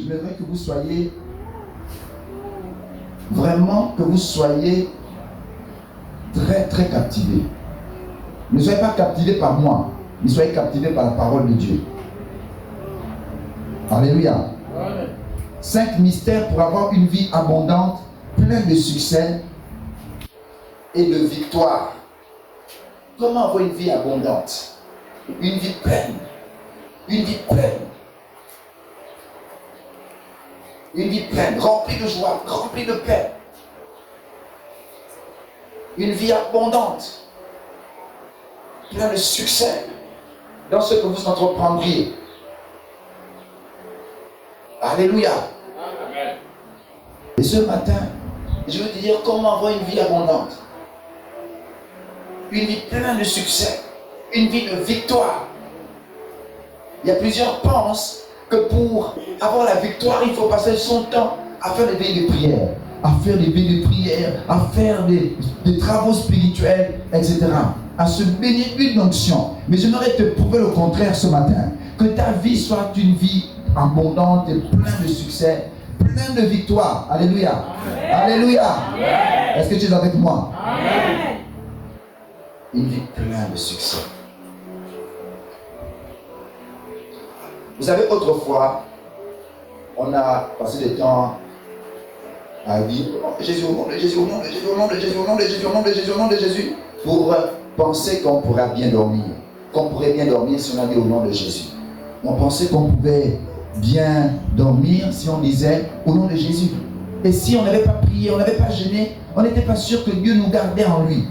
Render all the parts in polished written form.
j'aimerais que vous soyez vraiment, que vous soyez très très captivés. Ne soyez pas captivés par moi, mais soyez captivés par la parole de Dieu. Alléluia. 5 mystères pour avoir une vie abondante, pleine de succès et de victoire. Comment avoir une vie abondante? Une vie pleine. Une vie pleine. Une vie pleine, remplie de joie, remplie de paix. Une vie abondante, pleine de succès dans ce que vous entreprendriez. Alléluia. Amen. Et ce matin, je veux te dire comment avoir une vie abondante. Une vie pleine de succès. Une vie de victoire. Il y a plusieurs pensent que pour avoir la victoire, il faut passer son temps à faire des veilles de prière, à faire des veilles de prière, à faire des travaux spirituels, etc. À se baigner d'une onction. Mais j'aimerais te prouver le contraire ce matin. Que ta vie soit une vie abondante et pleine de succès, pleine de victoire. Alléluia. Amen. Alléluia. Amen. Est-ce que tu es avec moi? Amen. Une vie pleine de succès. Vous savez, autrefois, on a passé du temps à dire Jésus, au nom de Jésus, au nom de Jésus, au nom de Jésus, au nom de Jésus, au nom de Jésus, au nom de Jésus, pour penser qu'on pourrait bien dormir. Qu'on pourrait bien dormir si on a dit au nom de Jésus. On pensait qu'on pouvait bien dormir si on disait au nom de Jésus. Et si on n'avait pas prié, on n'avait pas jeûné, on n'était pas sûr que Dieu nous gardait en lui.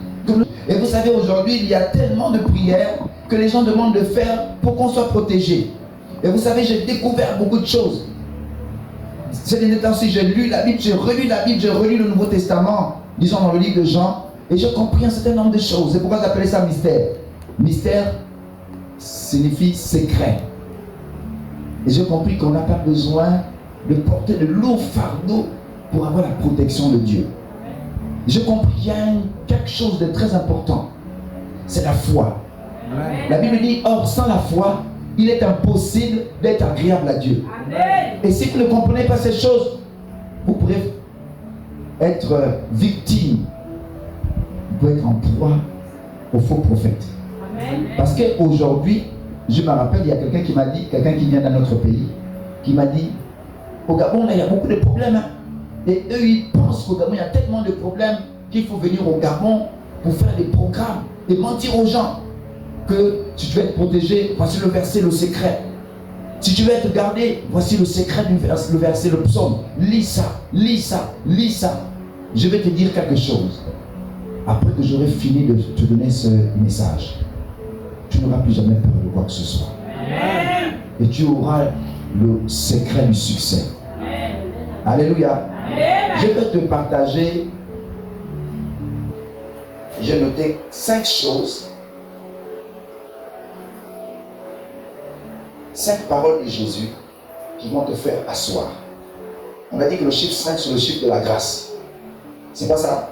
Et vous savez, aujourd'hui, il y a tellement de prières que les gens demandent de faire pour qu'on soit protégé. Et vous savez, j'ai découvert beaucoup de choses. Ces derniers temps-ci, j'ai lu la Bible, j'ai relu la Bible, j'ai relu le Nouveau Testament, disons dans le livre de Jean, et j'ai compris un certain nombre de choses. C'est pourquoi j'appelais ça mystère. Mystère signifie secret. Et j'ai compris qu'on n'a pas besoin de porter de lourds fardeaux pour avoir la protection de Dieu. J'ai compris qu'il y a quelque chose de très important. C'est la foi. La Bible dit, or sans la foi, il est impossible d'être agréable à Dieu. Amen. Et si vous ne comprenez pas ces choses, vous pourrez être victime. Vous pouvez être en proie aux faux prophètes. Amen. Parce qu'aujourd'hui, je me rappelle, il y a quelqu'un qui m'a dit, quelqu'un qui vient d'un autre pays, qui m'a dit, au Gabon, là, il y a beaucoup de problèmes. Hein. Et eux, ils pensent qu'au Gabon, il y a tellement de problèmes qu'il faut venir au Gabon pour faire des programmes et mentir aux gens. Que si tu veux être protégé, voici le verset, le secret. Si tu veux être gardé, voici le secret du verset, le verset, le psaume. Lis ça, lis ça, lis ça. Je vais te dire quelque chose. Après que j'aurai fini de te donner ce message, tu n'auras plus jamais peur de quoi que ce soit. Amen. Et tu auras le secret du succès. Amen. Alléluia. Amen. Je vais te partager. J'ai noté 5 choses. 5 paroles de Jésus qui vont te faire asseoir. On a dit que le chiffre 5 c'est le chiffre de la grâce. C'est pas ça?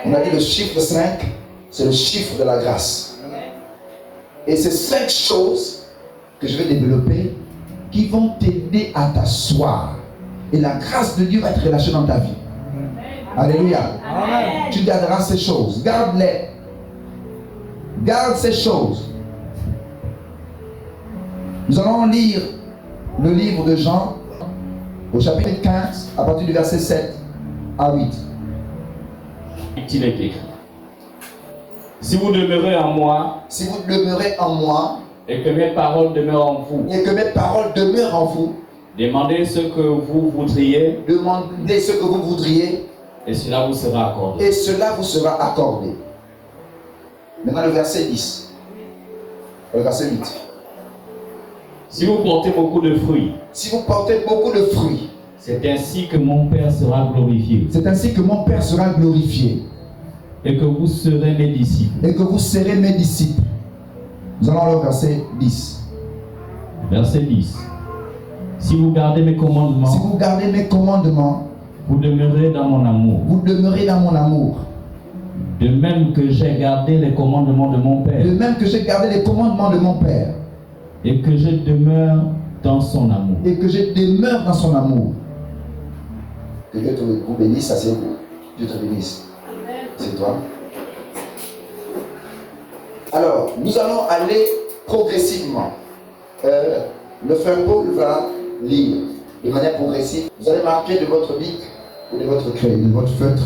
On a dit le chiffre 5 c'est le chiffre de la grâce. Et c'est 5 choses que je vais développer qui vont t'aider à t'asseoir. Et la grâce de Dieu va être relâchée dans ta vie. Alléluia. Amen. Tu garderas ces choses. Garde-les. Garde ces choses. Nous allons lire le livre de Jean au chapitre 15 à partir du verset 7 à 8. Il est écrit: si vous demeurez en moi, si vous demeurez en moi, et que mes paroles demeurent en vous, et que mes paroles demeurent en vous, demandez ce que vous voudriez, demandez ce que vous voudriez, et cela vous sera accordé. Et cela vous sera accordé. Maintenant le verset 10. Le verset 8. Si vous portez beaucoup de fruits, si vous portez beaucoup de fruits, c'est ainsi que mon Père sera glorifié. C'est ainsi que mon Père sera glorifié. Et que vous serez mes disciples. Et que vous serez mes disciples. Nous allons au verset 10. Verset 10. Si vous gardez mes commandements, si vous gardez mes commandements, vous demeurez dans mon amour. Vous demeurez dans mon amour. De même que j'ai gardé les commandements de mon Père. De même que j'ai gardé les commandements de mon Père. Et que je demeure dans son amour. Et que je demeure dans son amour. Que Dieu vous bénisse, asseyez-vous. Dieu te bénisse. C'est toi. Alors, nous allons aller progressivement. Le frère Paul va lire de manière progressive. Vous allez marquer de votre bic ou de votre craie, de votre feutre,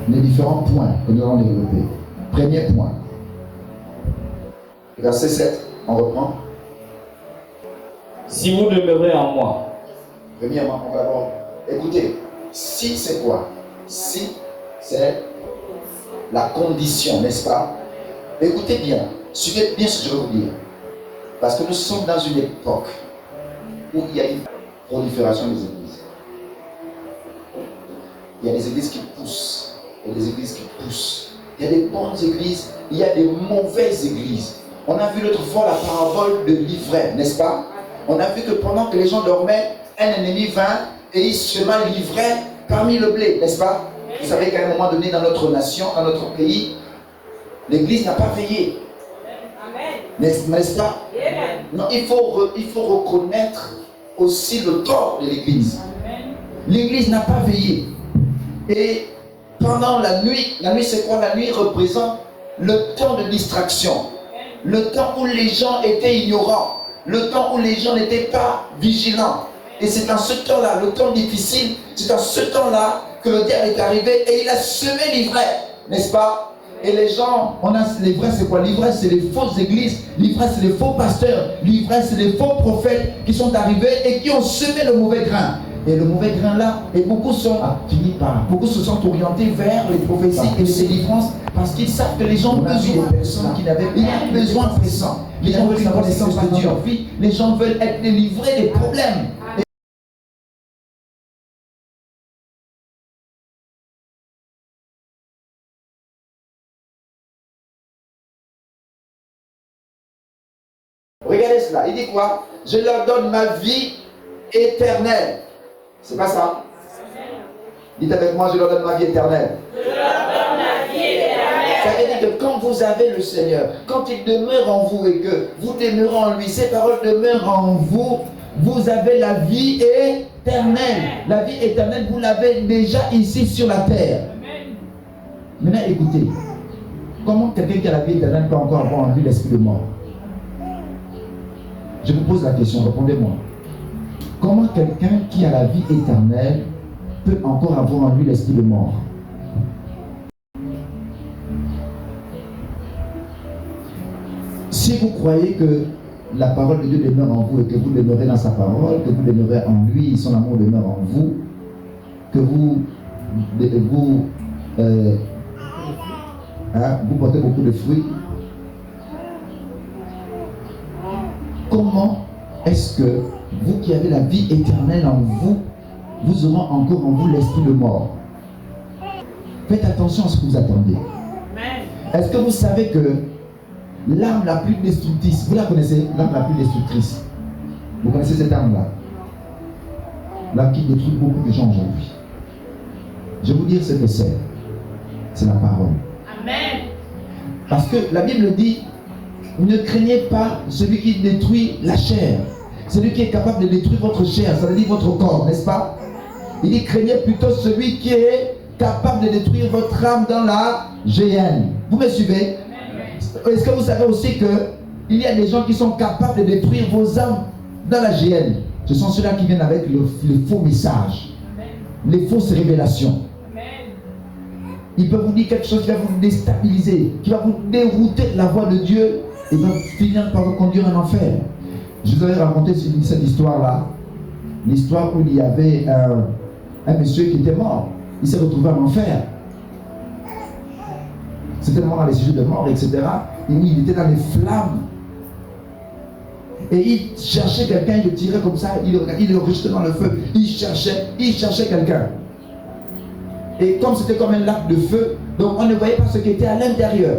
les différents points que nous allons développer. Premier point. Verset 7, on reprend. Si vous demeurez en moi. Premièrement, on va voir. Écoutez, si c'est quoi? Si c'est la condition, n'est-ce pas? Écoutez bien, suivez bien ce que je veux vous dire. Parce que nous sommes dans une époque où il y a une prolifération des églises. Il y a des églises qui poussent, il y a des églises qui poussent. Il y a des bonnes églises, il y a des mauvaises églises. On a vu l'autre fois la parabole de l'ivraie, n'est-ce pas? On a vu que pendant que les gens dormaient, un ennemi vint et il sema l'ivraie parmi le blé, n'est-ce pas? Vous savez qu'à un moment donné dans notre nation, dans notre pays, l'église n'a pas veillé. N'est-ce pas? Non, il faut reconnaître aussi le tort de l'église. L'église n'a pas veillé. Et pendant la nuit c'est quoi? La nuit représente le temps de distraction. Le temps où les gens étaient ignorants. Le temps où les gens n'étaient pas vigilants. Et c'est dans ce temps-là, le temps difficile, c'est dans ce temps-là que le diable est arrivé et il a semé l'ivraie, n'est-ce pas? Et les gens, l'ivraie c'est quoi? L'ivraie c'est les fausses églises, l'ivraie c'est les faux pasteurs, l'ivraie c'est les faux prophètes qui sont arrivés et qui ont semé le mauvais grain. Et le mauvais grain là, et beaucoup se sont orientés vers les prophéties et les délivrances parce qu'ils savent que les gens ont besoin de personnes qui n'avaient pas besoin pressant. Les gens veulent savoir l'essence de Dieu en vie, les gens veulent être délivrés des problèmes. Regardez cela, il dit quoi? Je leur donne ma vie éternelle. C'est pas ça? Dites avec moi, je leur donne ma vie éternelle. Je leur donne ma vie éternelle. Ça veut dire que quand vous avez le Seigneur, quand il demeure en vous et que vous demeurez en lui, ses paroles demeurent en vous, vous avez la vie éternelle. La vie éternelle, vous l'avez déjà ici sur la terre. Maintenant, écoutez, comment quelqu'un qui a la vie éternelle peut encore avoir en lui l'esprit de mort? Je vous pose la question, répondez-moi. Comment quelqu'un qui a la vie éternelle peut encore avoir en lui l'esprit de mort? Si vous croyez que la parole de Dieu demeure en vous et que vous demeurez dans sa parole, que vous demeurez en lui, son amour demeure en vous, que vous portez beaucoup de fruits, comment est-ce que vous qui avez la vie éternelle en vous, vous aurez encore en vous l'esprit de mort? Faites attention à ce que vous attendez. Est-ce que vous savez que l'arme la plus destructrice, vous la connaissez, l'arme la plus destructrice? Vous connaissez cette arme-là? L'arme qui détruit beaucoup de gens aujourd'hui. Je vais vous dire ce que c'est. C'est la parole. Amen. Parce que la Bible dit, ne craignez pas celui qui détruit la chair. Celui qui est capable de détruire votre chair, ça veut dire votre corps, n'est-ce pas? Il dit, craignez plutôt celui qui est capable de détruire votre âme dans la géhenne. Vous me suivez? Est-ce que vous savez aussi qu'il y a des gens qui sont capables de détruire vos âmes dans la géhenne? Ce sont ceux-là qui viennent avec les faux messages, les fausses révélations. Il peut vous dire quelque chose qui va vous déstabiliser, qui va vous dérouter de la voie de Dieu et va finir par vous conduire en enfer. Je vous avais raconté cette histoire-là, l'histoire où il y avait un monsieur qui était mort. Il s'est retrouvé en enfer. C'était le moment dans les sujets de mort, etc. Et il était dans les flammes. Et il cherchait quelqu'un, il le tirait comme ça, il le rejetait dans le feu. Il cherchait quelqu'un. Et comme c'était comme un lac de feu, donc on ne voyait pas ce qui était à l'intérieur.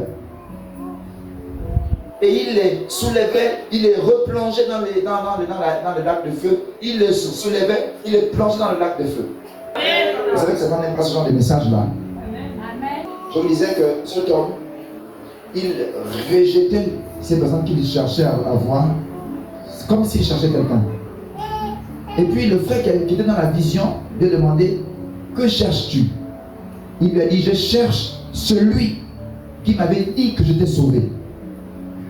Et il les soulevait, il les replongeait dans le lac de feu. Il les soulevait, il les plongeait dans le lac de feu. Vous savez que ça n'aime pas ce genre de message-là. Je vous disais que cet homme, il rejetait ces personnes qu'il cherchait à voir. C'est comme s'il cherchait quelqu'un. Et puis le frère qui était dans la vision lui a demandé, que cherches-tu? Il lui a dit, je cherche celui qui m'avait dit que j'étais sauvé.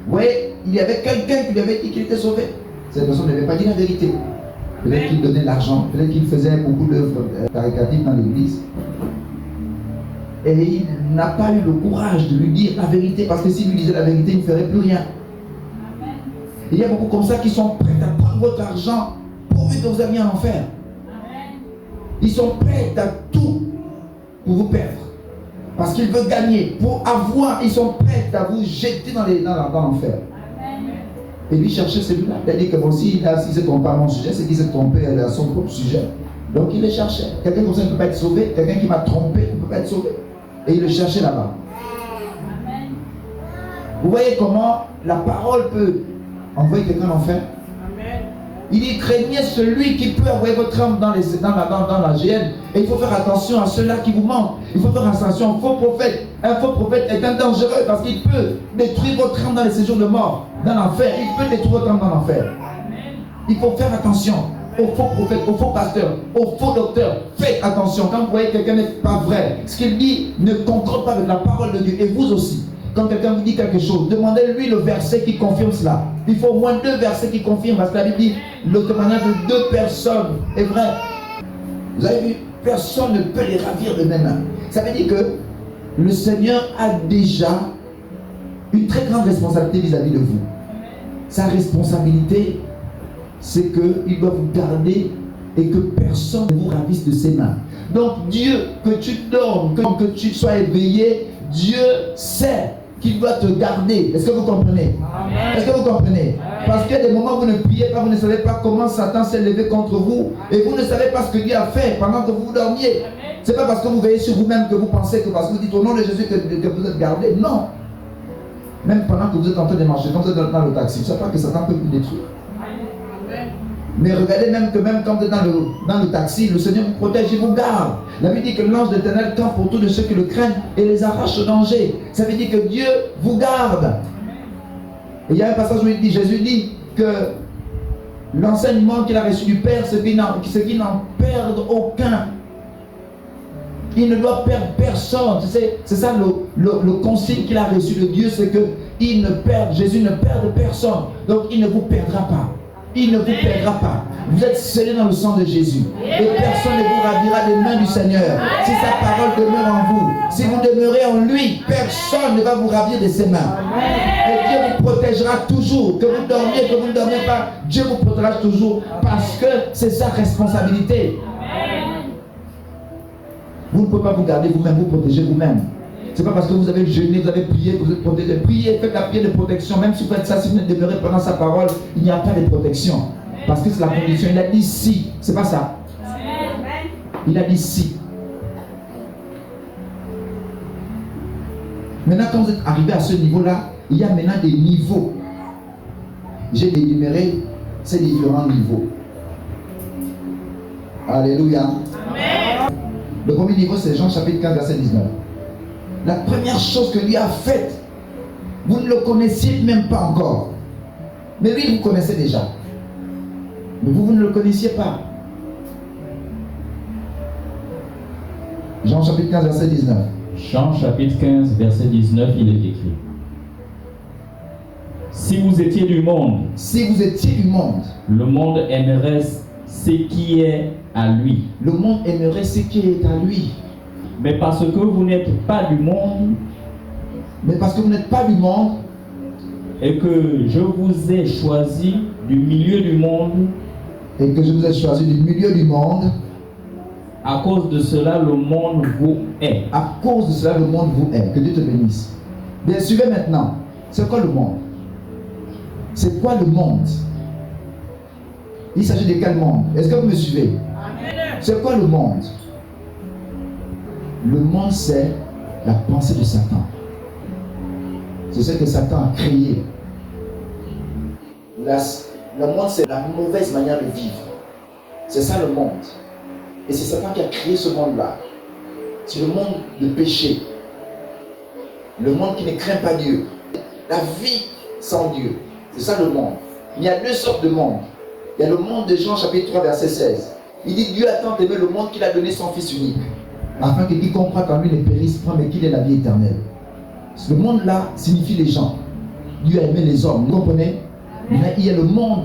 Vous voyez, il y avait quelqu'un qui lui avait dit qu'il était sauvé. Cette personne n'avait pas dit la vérité. Peut-être qu'il donnait de l'argent, peut-être qu'il faisait beaucoup d'œuvres caritatives dans l'église. Et il n'a pas eu le courage de lui dire la vérité, parce que s'il lui disait la vérité, il ne ferait plus rien. Il y a beaucoup comme ça qui sont prêts à prendre votre argent pourvu que vous alliez en enfer. Ils sont prêts à tout pour vous perdre. Parce qu'ils veulent gagner. Pour avoir, ils sont prêts à vous jeter dans l'enfer. Et lui cherchait celui-là. Il a dit que bon, s'il s'est trompé à mon sujet, c'est qu'il s'est trompé à son propre sujet. Donc il le cherchait. Quelqu'un comme ça ne peut pas être sauvé. Quelqu'un qui m'a trompé ne peut pas être sauvé. Et il le cherchait là-bas. Vous voyez comment la parole peut envoyer quelqu'un en enfer? Il dit, craignez celui qui peut envoyer votre âme dans la géhenne. Et il faut faire attention à ceux-là qui vous mentent. Il faut faire attention aux faux prophètes. Un faux prophète est un dangereux parce qu'il peut détruire votre âme dans les séjours de mort, dans l'enfer. Il peut détruire votre âme dans l'enfer. Il faut faire attention aux faux prophètes, aux faux pasteurs, aux faux docteurs. Faites attention. Quand vous voyez quelqu'un n'est pas vrai, ce qu'il dit ne concorde pas avec la parole de Dieu. Et vous aussi. Quand quelqu'un vous dit quelque chose, demandez-lui le verset qui confirme cela. Il faut au moins 2 versets qui confirment, parce que la Bible dit le témoignage de 2 personnes est vrai. Vous avez vu, personne ne peut les ravir de même. Ça veut dire que le Seigneur a déjà une très grande responsabilité vis-à-vis de vous. Sa responsabilité, c'est qu'il doit vous garder et que personne ne vous ravisse de ses mains. Donc Dieu, que tu dormes, que tu sois éveillé, Dieu sait qu'il doit te garder. Est-ce que vous comprenez? Est-ce que vous comprenez? Parce qu'il y a des moments où vous ne priez pas, vous ne savez pas comment Satan s'est levé contre vous, et vous ne savez pas ce que Dieu a fait pendant que vous dormiez. Ce n'est pas parce que vous veillez sur vous-même que vous pensez que parce que vous dites au nom de Jésus que vous êtes gardé. Non. Même pendant que vous êtes en train de marcher, quand vous êtes dans le taxi, vous ne savez pas que Satan peut vous détruire. Mais regardez même quand vous êtes dans le taxi, le Seigneur vous protège et vous garde. La Bible dit que l'ange de l'Éternel campe pour tous de ceux qui le craignent et les arrache au danger. Ça veut dire que Dieu vous garde. Et il y a un passage où Jésus dit que l'enseignement qu'il a reçu du Père, c'est qu'il n'en perde aucun. Il ne doit perdre personne. C'est ça le consigne qu'il a reçu de Dieu, c'est que Jésus ne perd personne. Donc il ne vous perdra pas. Il ne vous perdra pas. Vous êtes scellés dans le sang de Jésus. Et personne ne vous ravira des mains du Seigneur. Si sa parole demeure en vous, si vous demeurez en lui, personne ne va vous ravir de ses mains. Et Dieu vous protégera toujours. Que vous dormiez, que vous ne dormiez pas, Dieu vous protégera toujours parce que c'est sa responsabilité. Vous ne pouvez pas vous garder vous-même, vous protéger vous-même. Ce n'est pas parce que vous avez jeûné, vous avez prié, que vous êtes protégé. Priez, faites la prière de protection. Même si vous faites ça, si vous ne demeurez pas dans sa parole, il n'y a pas de protection. Parce que c'est la condition. Il a dit si. C'est pas ça. Il a dit si. Maintenant, quand vous êtes arrivé à ce niveau-là, il y a maintenant des niveaux. J'ai énuméré ces différents niveaux. Alléluia. Amen. Le premier niveau, c'est Jean chapitre 15, verset 19. La première chose que lui a faite, vous ne le connaissiez même pas encore. Mais lui, vous connaissez déjà. Mais vous ne le connaissiez pas. Jean chapitre 15, verset 19. Jean chapitre 15, verset 19, il est écrit. Si vous étiez du monde, le monde aimerait ce qui est à lui. Le monde aimerait ce qui est à lui. Mais parce que vous n'êtes pas du monde, et que je vous ai choisi du milieu du monde, à cause de cela, le monde vous hait. Que Dieu te bénisse. Bien, suivez maintenant. C'est quoi le monde? C'est quoi le monde? Il s'agit de quel monde? Est-ce que vous me suivez? C'est quoi le monde? Le monde, c'est la pensée de Satan. C'est ce que Satan a créé. Le monde, c'est la mauvaise manière de vivre. C'est ça le monde. Et c'est Satan qui a créé ce monde-là. C'est le monde de péché. Le monde qui ne craint pas Dieu. La vie sans Dieu. C'est ça le monde. Il y a deux sortes de monde. Il y a le monde de Jean chapitre 3 verset 16. Il dit Dieu a tant aimé le monde qu'il a donné son Fils unique, afin que quiconque croit en lui ne périsse point, mais qu'il ait la vie éternelle. Ce monde-là signifie les gens. Dieu a aimé les hommes, vous comprenez? Mais il y a le monde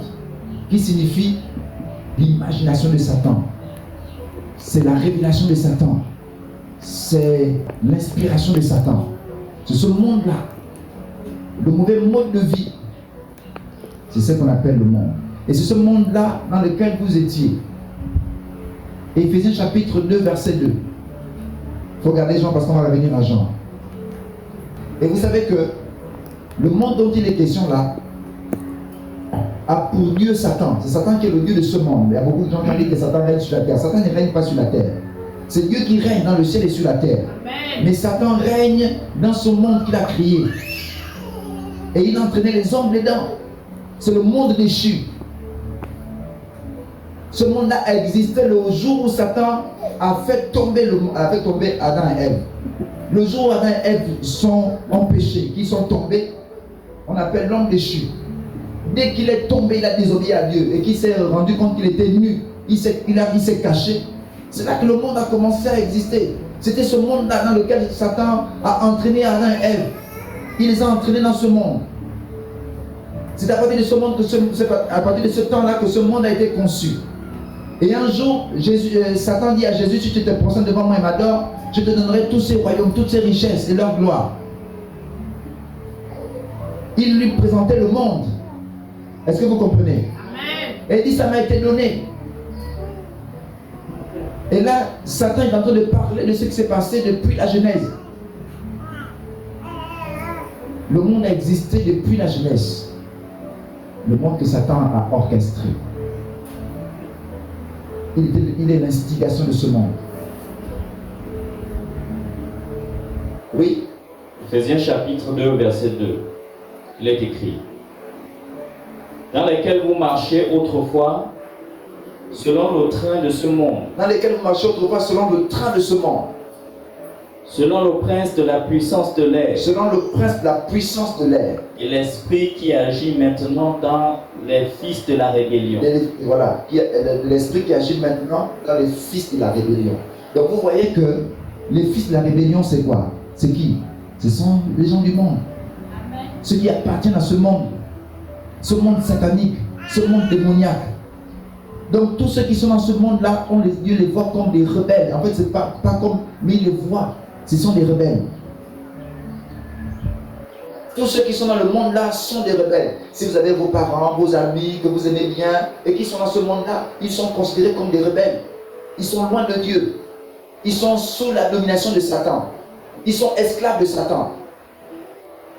qui signifie l'imagination de Satan. C'est la révélation de Satan. C'est l'inspiration de Satan. C'est ce monde-là. Le mauvais mode de vie. C'est ce qu'on appelle le monde. Et c'est ce monde-là dans lequel vous étiez. Éphésiens chapitre 2, verset 2. Il faut regarder Jean parce qu'on va revenir à Jean. Et vous savez que le monde dont il est question là a pour Dieu Satan. C'est Satan qui est le Dieu de ce monde. Il y a beaucoup de gens qui ont dit que Satan règne sur la terre. Satan ne règne pas sur la terre. C'est Dieu qui règne dans le ciel et sur la terre. Amen. Mais Satan règne dans ce monde qu'il a créé. Et il a entraîné les hommes dedans. C'est le monde déchu. Ce monde-là a existé le jour où Satan a fait tomber Adam et Ève. Le jour où Adam et Ève sont en péché, qu'ils sont tombés, on appelle l'homme déchu. Dès qu'il est tombé, il a désobéi à Dieu et qu'il s'est rendu compte qu'il était nu, il s'est caché. C'est là que le monde a commencé à exister. C'était ce monde-là dans lequel Satan a entraîné Adam et Ève. Il les a entraînés dans ce monde. C'est à partir de ce monde à partir de ce temps-là que ce monde a été conçu. Et un jour, Satan dit à Jésus, si tu te présentes devant moi et m'adores, je te donnerai tous ces royaumes, toutes ces richesses et leur gloire. Il lui présentait le monde. Est-ce que vous comprenez? Amen. Et il dit, ça m'a été donné. Et là, Satan est en train de parler de ce qui s'est passé depuis la Genèse. Le monde a existé depuis la Genèse. Le monde que Satan a orchestré. Il est l'instigation de ce monde. Oui. Éphésiens chapitre 2, verset 2. Il est écrit: dans lesquels vous marchiez autrefois selon le train de ce monde. Dans lesquels vous marchiez autrefois selon le train de ce monde. Selon le prince de la puissance de l'air. Selon le prince de la puissance de l'air. Et l'esprit qui agit maintenant dans les fils de la rébellion. Voilà, l'esprit qui agit maintenant dans les fils de la rébellion. Donc vous voyez que les fils de la rébellion, c'est quoi? C'est qui? Ce sont les gens du monde. Amen. Ceux qui appartiennent à ce monde satanique, ce monde démoniaque. Donc tous ceux qui sont dans ce monde-là, Dieu les voit comme des rebelles. En fait, c'est pas comme, mais ils les voient. Ce sont des rebelles. Tous ceux qui sont dans le monde-là sont des rebelles. Si vous avez vos parents, vos amis, que vous aimez bien, et qui sont dans ce monde-là, ils sont considérés comme des rebelles. Ils sont loin de Dieu. Ils sont sous la domination de Satan. Ils sont esclaves de Satan.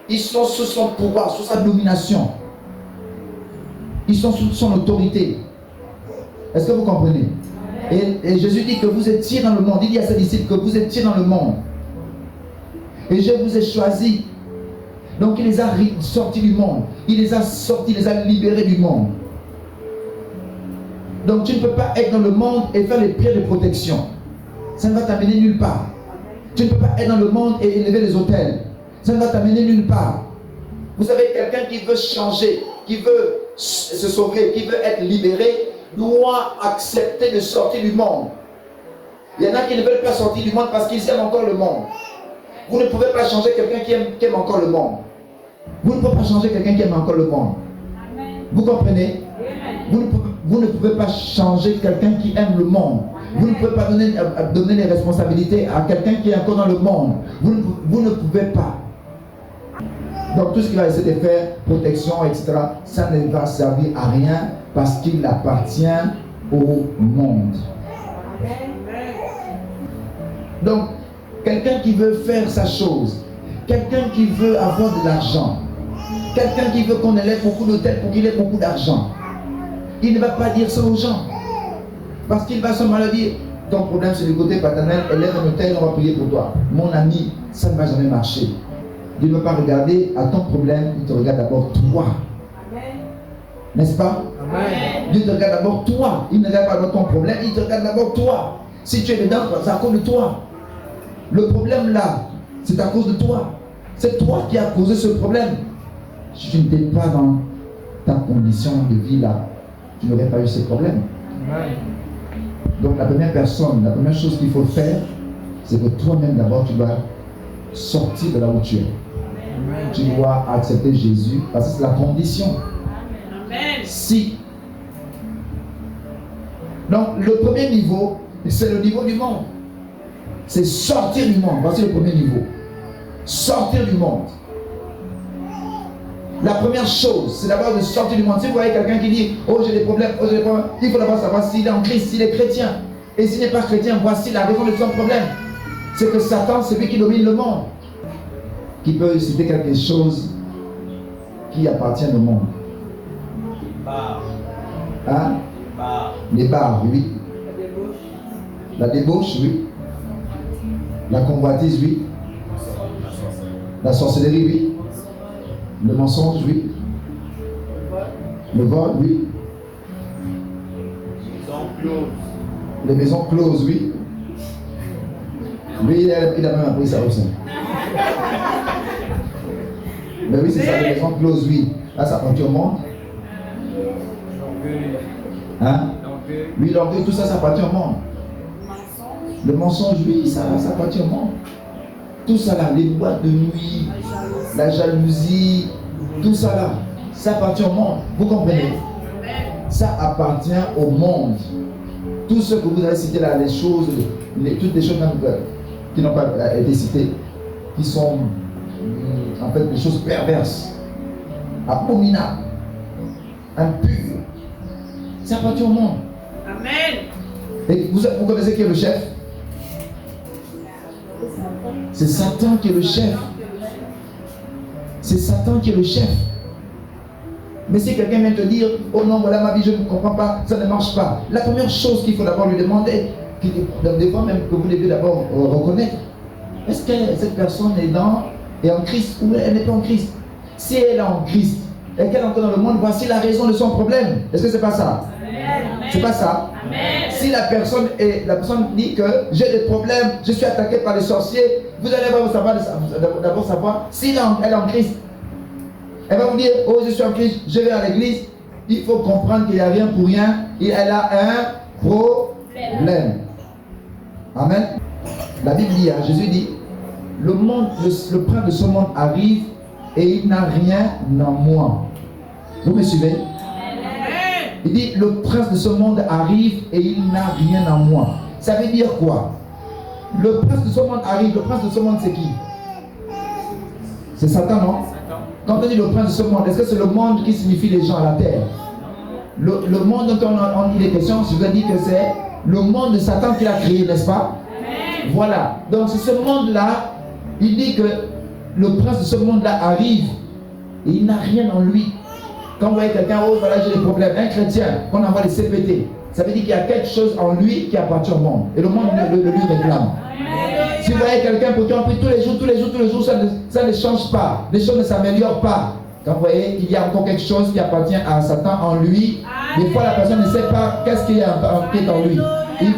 Ils sont sous son pouvoir, sous sa domination. Ils sont sous son autorité. Est-ce que vous comprenez? Et Jésus dit que vous étiez dans le monde. Il dit à ses disciples que vous étiez dans le monde. Et je vous ai choisis. Donc il les a sortis du monde. Il les a sortis, il les a libérés du monde. Donc tu ne peux pas être dans le monde et faire les prières de protection. Ça ne va t'amener nulle part. Tu ne peux pas être dans le monde et élever les autels. Ça ne va t'amener nulle part. Vous savez, quelqu'un qui veut changer, qui veut se sauver, qui veut être libéré, doit accepter de sortir du monde. Il y en a qui ne veulent pas sortir du monde parce qu'ils aiment encore le monde. Vous ne pouvez pas changer quelqu'un qui aime encore le monde. Vous ne pouvez pas changer quelqu'un qui aime encore le monde. Amen. Vous comprenez? Vous ne pouvez pas changer quelqu'un qui aime le monde. Vous ne pouvez pas donner les responsabilités à quelqu'un qui est encore dans le monde. Vous ne pouvez pas. Donc tout ce qui va essayer de faire, protection, etc., ça ne va servir à rien parce qu'il appartient au monde. Donc, quelqu'un qui veut faire sa chose, quelqu'un qui veut avoir de l'argent, quelqu'un qui veut qu'on élève beaucoup d'hôtels pour qu'il ait beaucoup d'argent, il ne va pas dire ça aux gens. Parce qu'il va seulement leur dire, ton problème c'est du côté paternel, élève un hôtel, on va prier pour toi. Mon ami, ça ne va jamais marcher. Dieu ne va pas regarder à ton problème, il te regarde d'abord toi. N'est-ce pas? Amen. Dieu te regarde d'abord toi. Il ne regarde pas ton problème, il te regarde d'abord toi. Si tu es dedans, c'est à cause de toi. Le problème là, c'est à cause de toi. C'est toi qui as causé ce problème. Si tu n'étais pas dans ta condition de vie là, tu n'aurais pas eu ces problèmes. Donc la première chose qu'il faut faire, c'est que toi-même d'abord tu dois sortir de là où tu es. Tu dois accepter Jésus parce que c'est la condition. Si. Donc le premier niveau, c'est le niveau du monde. C'est sortir du monde. Voici le premier niveau. Sortir du monde. La première chose, c'est d'abord de sortir du monde. Si vous voyez quelqu'un qui dit « Oh, j'ai des problèmes, oh, j'ai des problèmes », il faut d'abord savoir s'il est en Christ, s'il est chrétien. Et s'il n'est pas chrétien, voici la raison de son problème. C'est que Satan, c'est lui qui domine le monde. Qui peut citer quelque chose qui appartient au monde. Hein? Les bars, oui. La débauche, oui. La convoitise, oui. La sorcellerie, oui. Le mensonge, oui. Le vol, oui. Les maisons closes, oui. Lui, il a même appris ça aussi. Mais oui, c'est ça, les maisons closes, oui. Là, ça appartient au monde. Hein? Oui, l'orgueil, tout ça, ça appartient au monde. Le mensonge, oui, ça appartient au monde. Tout ça là, les boîtes de nuit, la jalousie, tout ça là, ça appartient au monde. Vous comprenez? Ça appartient au monde. Tout ce que vous avez cité là, les choses, toutes les choses qui n'ont pas été citées, qui sont en fait des choses perverses, abominables, impures, ça appartient au monde. Amen. Et vous connaissez qui est le chef? C'est Satan qui est le chef. C'est Satan qui est le chef. Mais si quelqu'un vient te dire, oh non, voilà ma vie, je ne comprends pas, ça ne marche pas. La première chose qu'il faut d'abord lui demander, des fois même que vous devez d'abord reconnaître, est-ce que cette personne est en Christ ou elle n'est pas en Christ? Si elle est en Christ et qu'elle est encore dans le monde, voici la raison de son problème. Est-ce que c'est pas ça? C'est pas ça? Amen. Si la personne dit que j'ai des problèmes, je suis attaqué par les sorciers, vous allez d'abord savoir si elle est en Christ. Elle va vous dire, oh je suis en Christ, je vais à l'église. Il faut comprendre qu'il n'y a rien pour rien. Elle a un problème. Amen. La Bible dit, Jésus dit, le prince de ce monde arrive et il n'a rien en moi. Vous me suivez? Il dit, le prince de ce monde arrive et il n'a rien en moi. Ça veut dire quoi? Le prince de ce monde arrive. Le prince de ce monde, c'est qui? C'est Satan, non? Quand on dit le prince de ce monde, est-ce que c'est le monde qui signifie les gens à la terre? Le monde dont on dit les questions, je vous ai dit que c'est le monde de Satan qui l'a créé, n'est-ce pas? Voilà. Donc c'est ce monde-là, il dit que le prince de ce monde-là arrive et il n'a rien en lui. Quand vous voyez quelqu'un, oh voilà j'ai des problèmes, un chrétien, qu'on envoie les CPT, ça veut dire qu'il y a quelque chose en lui qui appartient au monde. Et le monde le lui réclame. Si vous voyez quelqu'un pour qui on prie tous les jours, ça ne change pas. Les choses ne s'améliorent pas. Quand vous voyez, il y a encore quelque chose qui appartient à Satan en lui. Des fois, la personne ne sait pas qu'est-ce qu'il y a en lui. Il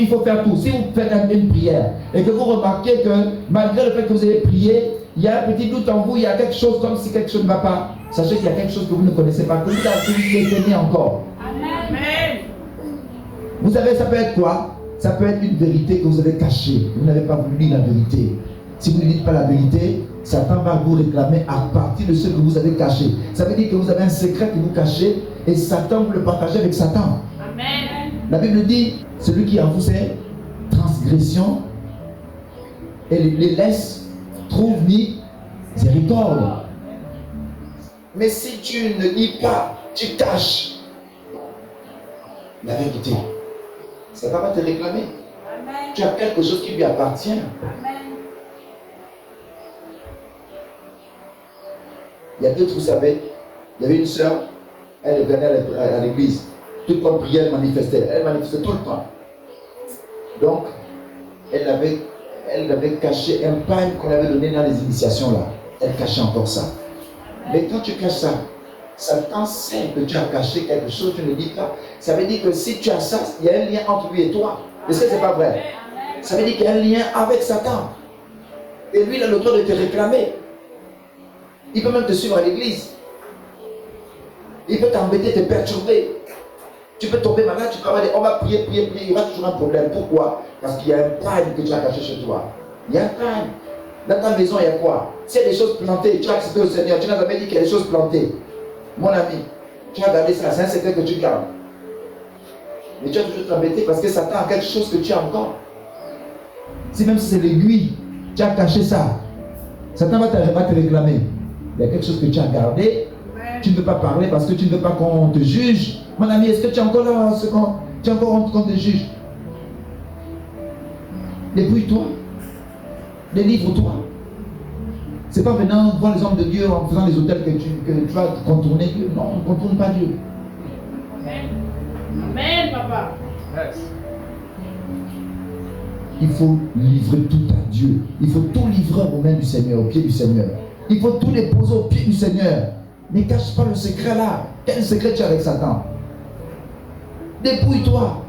faut faire tout. Si vous faites une prière et que vous remarquez que malgré le fait que vous avez prié, il y a un petit doute en vous, il y a quelque chose comme si quelque chose ne va pas. Sachez qu'il y a quelque chose que vous ne connaissez pas, que vous avez été encore. Amen. Vous savez, ça peut être quoi? Ça peut être une vérité que vous avez cachée. Vous n'avez pas voulu lire la vérité. Si vous ne dites pas la vérité, Satan va vous réclamer à partir de ce que vous avez caché. Ça veut dire que vous avez un secret que vous cachez et Satan, vous le partagez avec Satan. Amen. La Bible dit, celui qui avoue ses transgressions et les laisse, trouve miséricorde. Mais si tu ne dis pas, tu caches la vérité, Satan va te réclamer. Amen. Tu as quelque chose qui lui appartient. Amen. Il y a d'autres, vous savez, il y avait une sœur, elle venait à l'église. Tout comme prière, elle manifestait tout le temps. Donc, elle avait caché un pain qu'on avait donné dans les initiations là. Elle cachait encore ça. Mais quand tu caches ça, Satan sait que tu as caché quelque chose, tu ne dis pas. Ça veut dire que si tu as ça, il y a un lien entre lui et toi. Est-ce que ce n'est pas vrai? Ça veut dire qu'il y a un lien avec Satan. Et lui, il a le droit de te réclamer. Il peut même te suivre à l'église. Il peut t'embêter, te perturber. Tu peux tomber malade, tu peux avoir on va prier, il y aura toujours un problème. Pourquoi? Parce qu'il y a un prime que tu as caché chez toi. Il y a un prime. Dans ta maison, il y a quoi? S'il y a des choses plantées, tu as accepté au Seigneur, tu n'as jamais dit qu'il y a des choses plantées. Mon ami, tu as gardé ça, c'est un secret que tu gardes. Mais tu as toujours t'embêter parce que Satan a quelque chose que tu as encore. Si même si c'est l'aiguille, tu as caché ça. Satan va te réclamer. Il y a quelque chose que tu as gardé. Tu ne peux pas parler parce que tu ne veux pas qu'on te juge. Mon ami, est-ce que tu es encore là? Tu es encore honte qu'on te juge? Débrouille-toi. Délivre-toi. C'est pas venant voir les hommes de Dieu en faisant les hôtels que tu vas contourner Dieu. Non, on ne contourne pas Dieu. Amen. Amen, papa. Yes. Il faut livrer tout à Dieu. Il faut tout livrer aux mains du Seigneur, au pied du Seigneur. Il faut tout déposer au pied du Seigneur. Ne cache pas le secret là. Quel secret tu as avec Satan? Dépouille-toi.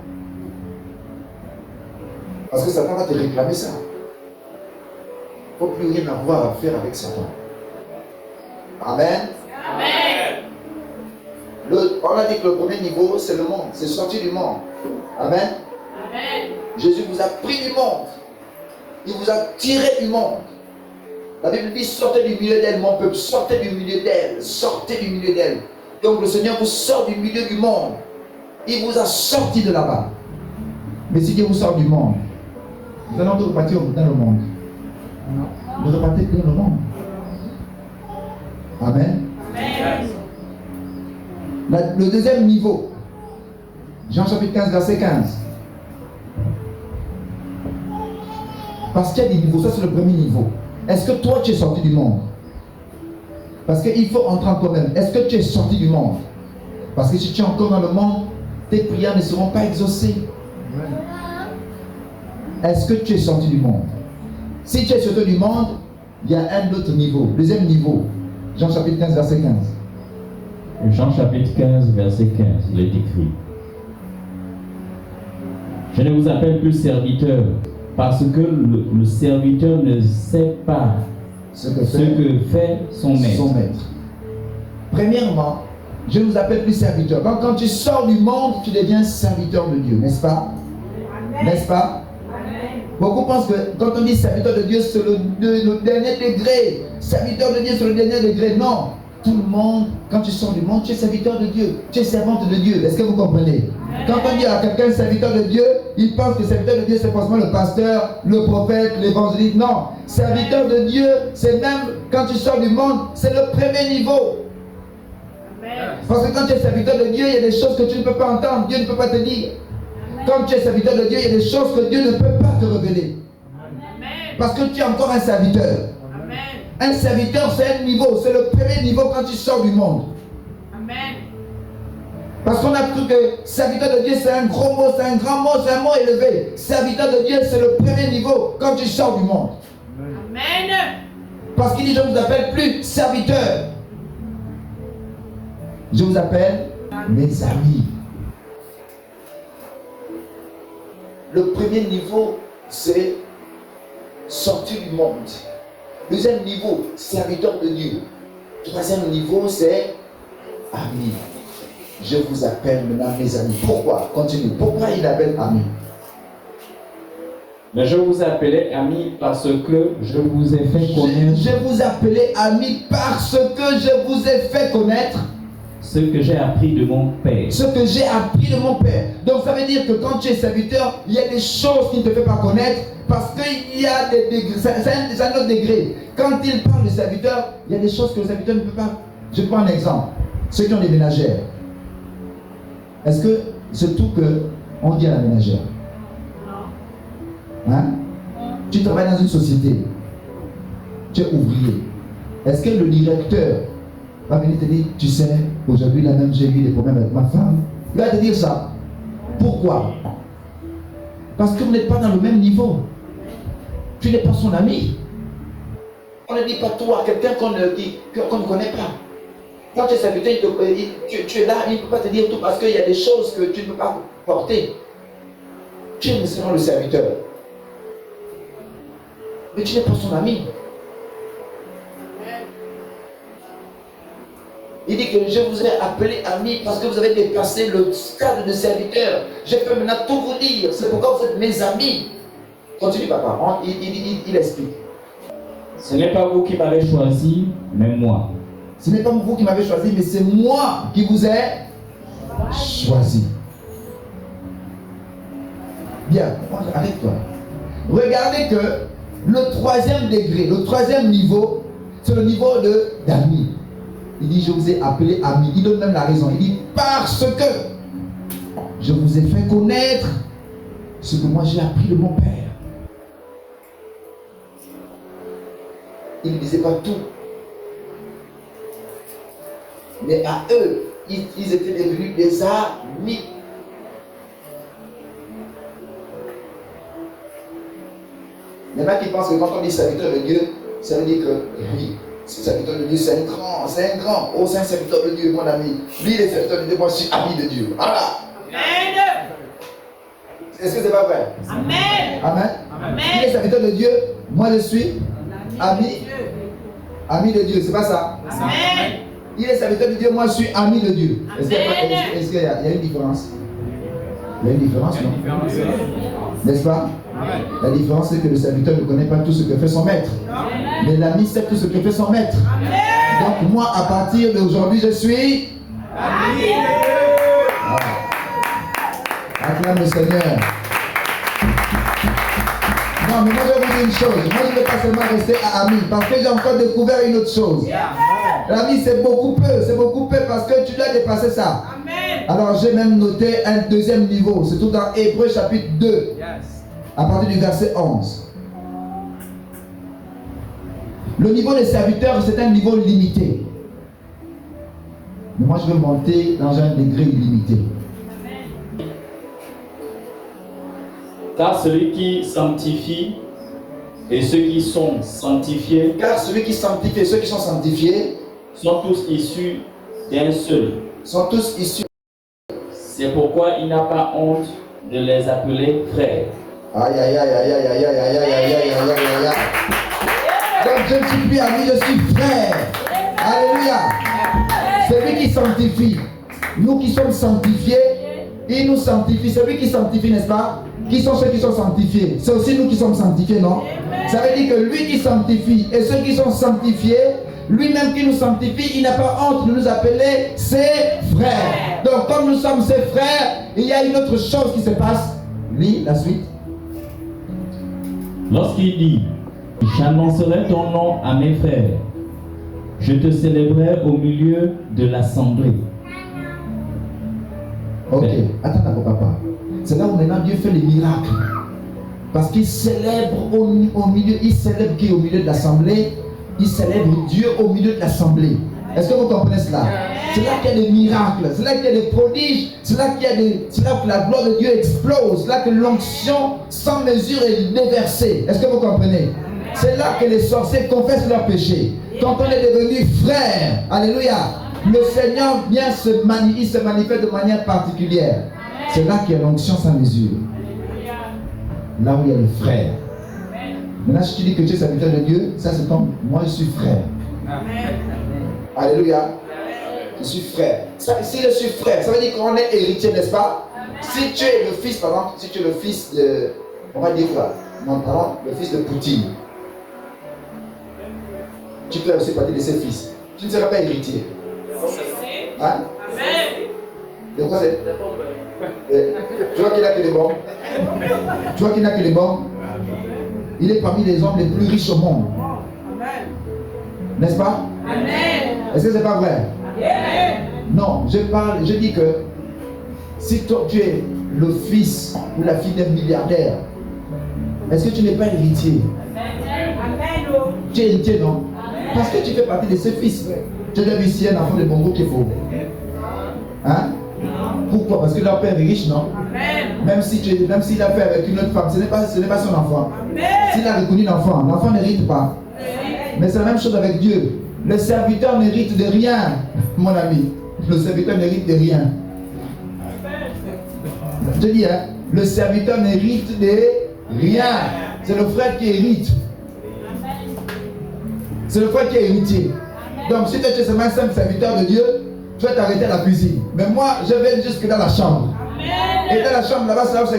Parce que Satan va te réclamer ça. Il ne faut plus rien avoir à faire avec Satan. Amen. Amen. On a dit que le premier niveau, c'est le monde. C'est sortir du monde. Amen. Amen. Jésus vous a pris du monde. Il vous a tiré du monde. La Bible dit sortez du milieu d'elle, mon peuple. Sortez du milieu d'elle. Sortez du milieu d'elle. Donc le Seigneur vous sort du milieu du monde. Il vous a sorti de là-bas. Mais si Dieu vous sort du monde, vous allez repartir dans le monde. Vous repartez dans le monde. Amen. Amen. Le deuxième niveau. Jean chapitre 15, verset 15. Parce qu'il y a des niveaux, ça c'est le premier niveau. Est-ce que toi tu es sorti du monde? Parce qu'il faut entrer en toi-même. Est-ce que tu es sorti du monde? Parce que si tu es encore dans le monde, tes prières ne seront pas exaucées. Est-ce que tu es sorti du monde? Si tu es sorti du monde, il y a un autre niveau. Deuxième niveau. Jean chapitre 15, verset 15. Jean chapitre 15, verset 15, il est écrit: Je ne vous appelle plus serviteur, parce que le serviteur ne sait pas ce que fait son maître. Premièrement, je ne vous appelle plus serviteur. Donc, quand tu sors du monde, tu deviens serviteur de Dieu, n'est-ce pas? N'est-ce pas? Beaucoup pensent que quand on dit serviteur de Dieu, c'est le dernier degré. Serviteur de Dieu, c'est le dernier degré. Non. Tout le monde, quand tu sors du monde, tu es serviteur de Dieu. Tu es servante de Dieu. Est-ce que vous comprenez? Quand on dit à quelqu'un serviteur de Dieu, il pense que serviteur de Dieu, c'est forcément le pasteur, le prophète, l'évangéliste. Non. Serviteur de Dieu, c'est même quand tu sors du monde, c'est le premier niveau. Parce que quand tu es serviteur de Dieu, il y a des choses que tu ne peux pas entendre. Dieu ne peut pas te dire. Quand tu es serviteur de Dieu, il y a des choses que Dieu ne peut pas te révéler. Parce que tu es encore un serviteur. Un serviteur, c'est un niveau. C'est le premier niveau quand tu sors du monde. Parce qu'on a cru que serviteur de Dieu, c'est un gros mot, c'est un grand mot, c'est un mot élevé. Serviteur de Dieu, c'est le premier niveau quand tu sors du monde. Parce qu'il dit, je ne vous appelle plus serviteur. Je vous appelle mes amis. Le premier niveau, c'est sortir du monde. Deuxième niveau, serviteur de Dieu. Troisième niveau, c'est ami. Je vous appelle maintenant mes amis. Pourquoi? Continue. Pourquoi il appelle ami? Mais je vous appelais ami parce que je vous ai fait connaître. Je vous appelais ami parce que je vous ai fait connaître ce que j'ai appris de mon Père. Ce que j'ai appris de mon Père. Donc ça veut dire que quand tu es serviteur, il y a des choses qu'il ne te fait pas connaître parce qu'il y a des degrés. C'est un autre degré. Quand il parle de serviteur, il y a des choses que le serviteur ne peut pas. Je prends un exemple. Ceux qui ont des ménagères. Est-ce que c'est tout qu'on dit à la ménagère? Hein? Tu travailles dans une société. Tu es ouvrier. Est-ce que le directeur va venir te dire, tu sais, aujourd'hui là même j'ai eu des problèmes avec ma femme? Il va te dire ça. Pourquoi? Parce que vous n'êtes pas dans le même niveau. Tu n'es pas son ami. On ne dit pas toi, quelqu'un qu'on ne connaît pas. Quand tu es serviteur, tu es là, il ne peut pas te dire tout parce qu'il y a des choses que tu ne peux pas porter. Tu es seulement le serviteur. Mais tu n'es pas son ami. Il dit que je vous ai appelé amis parce que vous avez dépassé le stade de serviteur. Je peux maintenant tout vous dire. C'est pourquoi vous êtes mes amis. Continue, papa. Il explique. Ce n'est pas vous qui m'avez choisi, mais moi. Ce n'est pas vous qui m'avez choisi, mais c'est moi qui vous ai choisi. Bien, arrête-toi. Regardez que le 3e degré, le 3e niveau, c'est le niveau d'amis. Il dit, je vous ai appelé amis. Il donne même la raison. Il dit, parce que je vous ai fait connaître ce que moi j'ai appris de mon Père. Il ne disait pas tout. Mais à eux, ils étaient devenus des amis. Il y en a qui pensent que quand on dit serviteur de Dieu, ça veut dire que oui, ce serviteur de Dieu, c'est un grand, Oh, c'est un serviteur de Dieu, mon ami. Lui, il est serviteur de Dieu, moi, je suis ami de Dieu. Voilà. Amen. Est-ce que c'est pas vrai? Amen. Amen. Amen. Il est serviteur de Dieu, moi, je suis ami de Dieu, c'est pas ça? Amen. Il est serviteur de Dieu, moi, je suis ami de Dieu. Est-ce qu'il y a une différence? Il y a une différence, non? N'est-ce pas? La différence, c'est que le serviteur ne connaît pas tout ce que fait son maître. Mais l'ami sait tout ce que fait son maître. Donc moi, à partir d'aujourd'hui, je suis ami. Acclame le Seigneur. Non, mais moi je vais vous dire une chose. Moi je ne vais pas seulement rester à ami, parce que j'ai encore découvert une autre chose. L'ami, c'est beaucoup peu, parce que tu dois dépasser ça. Alors j'ai même noté un 2e niveau. C'est tout dans Hébreux chapitre 2. À partir du verset 11. Le niveau des serviteurs, c'est un niveau limité. Mais moi, je veux monter dans un degré illimité. Car celui qui sanctifie et ceux qui sont sanctifiés, Car celui qui sanctifie et ceux qui sont sanctifiés sont tous issus d'un seul. sont tous issus. C'est pourquoi il n'a pas honte de les appeler frères. Aïe, aïe, aïe, aïe, aïe, aïe, aïe, aïe, aïe, aïe, aïe, aïe, aïe. Donc je ne suis plus ami, je suis frère. Alléluia. C'est lui qui sanctifie. Nous qui sommes sanctifiés, il nous sanctifie. C'est lui qui sanctifie, n'est-ce pas? Qui sont ceux qui sont sanctifiés? C'est aussi nous qui sommes sanctifiés, non? Ça veut dire que lui qui sanctifie et ceux qui sont sanctifiés, lui-même qui nous sanctifie, il n'a pas honte de nous appeler ses frères. Donc comme nous sommes ses frères, il y a une autre chose qui se passe. Lis la suite. Lorsqu'il dit, j'annoncerai ton nom à mes frères, je te célébrerai au milieu de l'assemblée. Ok, attends d'abord, papa. C'est là où maintenant Dieu fait les miracles. Parce qu'il célèbre au milieu, il célèbre qui au milieu de l'assemblée? Il célèbre Dieu au milieu de l'assemblée. Est-ce que vous comprenez cela? C'est là qu'il y a des miracles, c'est là qu'il y a des prodiges, c'est là que la gloire de Dieu explose, c'est là que l'onction sans mesure est déversée. Est-ce que vous comprenez? C'est là que les sorciers confessent leurs péchés. Quand on est devenu frère, alléluia, le Seigneur vient il se manifeste de manière particulière. C'est là qu'il y a l'onction sans mesure. Là où il y a les frères. Maintenant, si tu dis que tu es serviteur de Dieu, ça c'est comme moi je suis frère. Alléluia. Je suis frère. Si je suis frère, ça veut dire qu'on est héritier, n'est-ce pas? Si tu es le fils, par exemple, si tu es le fils de, on va dire quoi? Non, pardon, le fils de Poutine. Tu peux aussi partir de ses fils. Tu ne seras pas héritier. Hein? De quoi c'est? Tu vois qu'il n'a que les bombes? Tu vois qu'il n'a que les bombes? Il est parmi les hommes les plus riches au monde. N'est-ce pas? Est-ce que c'est pas vrai? Non, je dis que si toi tu es le fils ou la fille d'un milliardaire, est-ce que tu n'es pas héritier? Tu es héritier, non? Parce que tu fais partie de ses fils. Tu as vu ici un enfant de Bongo qui est faux. Hein? Pourquoi? Parce que leur père est riche, non? Même s'il a fait avec une autre femme, ce n'est pas son enfant. S'il a reconnu l'enfant, l'enfant n'hérite pas. Mais c'est la même chose avec Dieu. Le serviteur n'hérite de rien, mon ami. Le serviteur n'hérite de rien. Je dis, hein, le serviteur n'hérite de rien. C'est le frère qui hérite. C'est le frère qui est héritier. Donc si tu es seulement un simple serviteur de Dieu, tu vas t'arrêter à la cuisine. Mais moi, je vais jusque dans la chambre. Et dans la chambre, là-bas, c'est là où se